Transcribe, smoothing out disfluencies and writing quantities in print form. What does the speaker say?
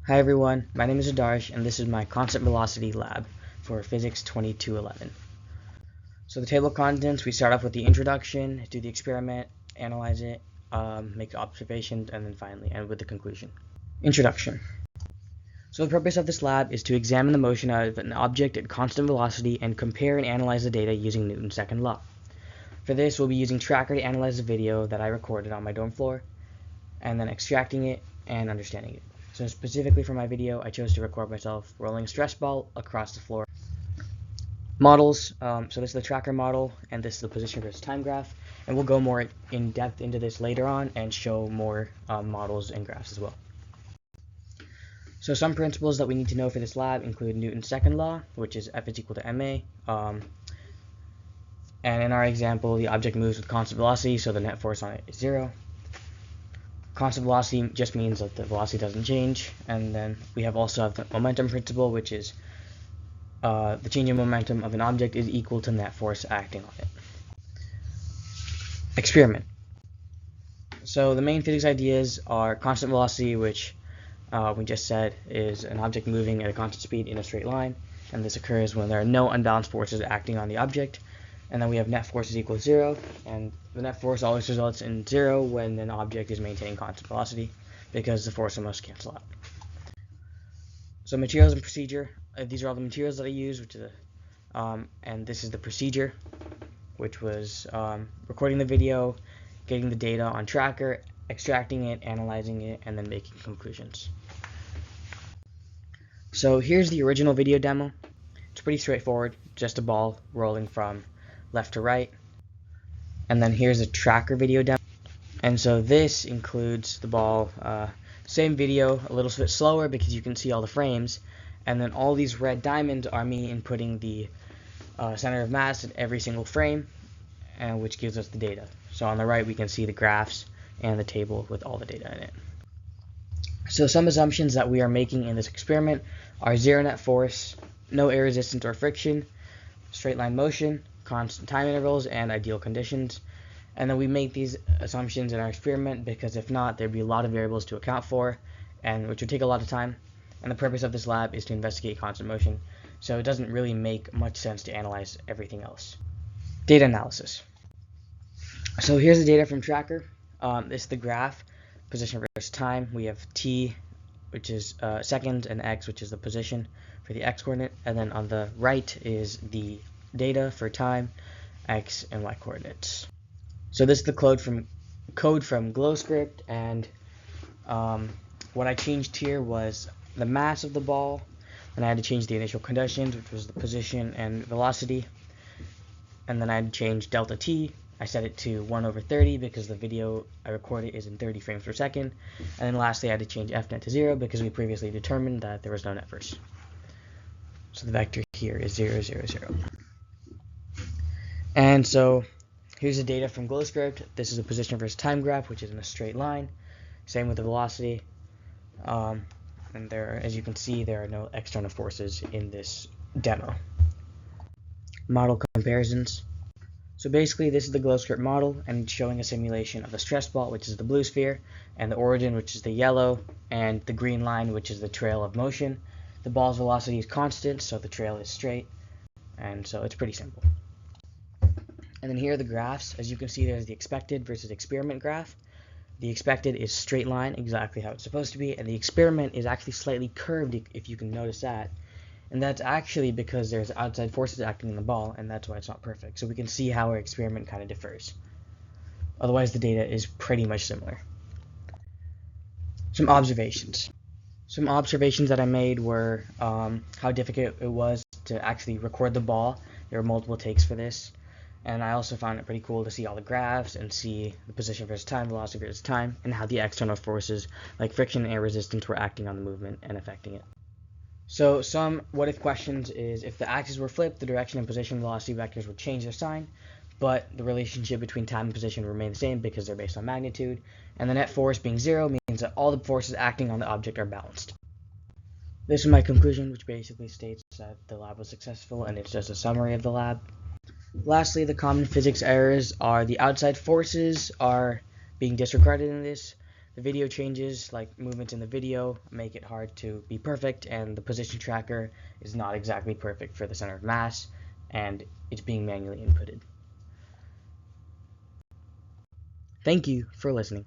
Hi everyone, my name is Adarsh and this is my constant velocity lab for Physics 2211. So the table of contents, we start off with the introduction, do the experiment, analyze it, make observations, and then finally end with the conclusion. Introduction. So the purpose of this lab is to examine the motion of an object at constant velocity and compare and analyze the data using Newton's second law. For this, we'll be using Tracker to analyze the video that I recorded on my dorm floor, and then extracting it and understanding it. So specifically for my video, I chose to record myself rolling a stress ball across the floor. Models, so this is the tracker model, and this is the position versus time graph, and we'll go more in depth into this later on and show more models and graphs as well. So some principles that we need to know for this lab include Newton's second law, which is F is equal to ma, and in our example, the object moves with constant velocity, so the net force on it is 0. Constant velocity just means that the velocity doesn't change, and then we also have the momentum principle, which is the change in momentum of an object is equal to net force acting on it. Experiment. So the main physics ideas are constant velocity, which we just said is an object moving at a constant speed in a straight line, and this occurs when there are no unbalanced forces acting on the object. And then we have net force is equal to 0, and the net force always results in 0 when an object is maintaining constant velocity, because the force must cancel out. So materials and procedure, these are all the materials that I use, which is and this is the procedure, which was recording the video, getting the data on Tracker, extracting it, analyzing it, and then making conclusions. So here's the original video demo. It's pretty straightforward, just a ball rolling from left to right. And then here's a Tracker video demo. And so this includes the ball, same video, a little bit slower because you can see all the frames. And then all these red diamonds are me inputting the center of mass in every single frame, and which gives us the data. So on the right we can see the graphs and the table with all the data in it. So some assumptions that we are making in this experiment are 0 net force, no air resistance or friction, straight line motion, constant time intervals, and ideal conditions. And then we make these assumptions in our experiment because if not, there'd be a lot of variables to account for, and which would take a lot of time. And the purpose of this lab is to investigate constant motion, so it doesn't really make much sense to analyze everything else. Data analysis. So here's the data from Tracker. This is the graph, position versus time. We have t, which is seconds, and x, which is the position for the x coordinate, and then on the right is the data for time, x, and y coordinates. So this is the code from GlowScript, and what I changed here was the mass of the ball, and I had to change the initial conditions, which was the position and velocity, and then I had to change delta t. I set it to 1/30 because the video I recorded is in 30 frames per second, and then lastly I had to change fnet to 0 because we previously determined that there was no net force. So the vector here is 0, 0, 0. And so here's the data from GlowScript. This is a position versus time graph, which is in a straight line. Same with the velocity. And there, as you can see, there are no external forces in this demo. Model comparisons. So basically, this is the GlowScript model, and it's showing a simulation of the stress ball, which is the blue sphere, and the origin, which is the yellow, and the green line, which is the trail of motion. The ball's velocity is constant, so the trail is straight, and so it's pretty simple. And then here are the graphs. As you can see, there's the expected versus experiment graph. The expected is straight line, exactly how it's supposed to be, and the experiment is actually slightly curved, if you can notice that. And that's actually because there's outside forces acting on the ball, and that's why it's not perfect. So we can see how our experiment kind of differs. Otherwise, the data is pretty much similar. Some observations. Some observations that I made were how difficult it was to actually record the ball. There were multiple takes for this. And I also found it pretty cool to see all the graphs and see the position versus time, velocity versus time, and how the external forces like friction and air resistance were acting on the movement and affecting it. So some what-if questions is if the axes were flipped, the direction and position velocity vectors would change their sign, but the relationship between time and position remain the same because they're based on magnitude, and the net force being 0 means that all the forces acting on the object are balanced. This is my conclusion, which basically states that the lab was successful, and it's just a summary of the lab. Lastly, the common physics errors are the outside forces are being disregarded in this, The video changes, like movements in the video, make it hard to be perfect, and the position tracker is not exactly perfect for the center of mass, and it's being manually inputted. Thank you for listening.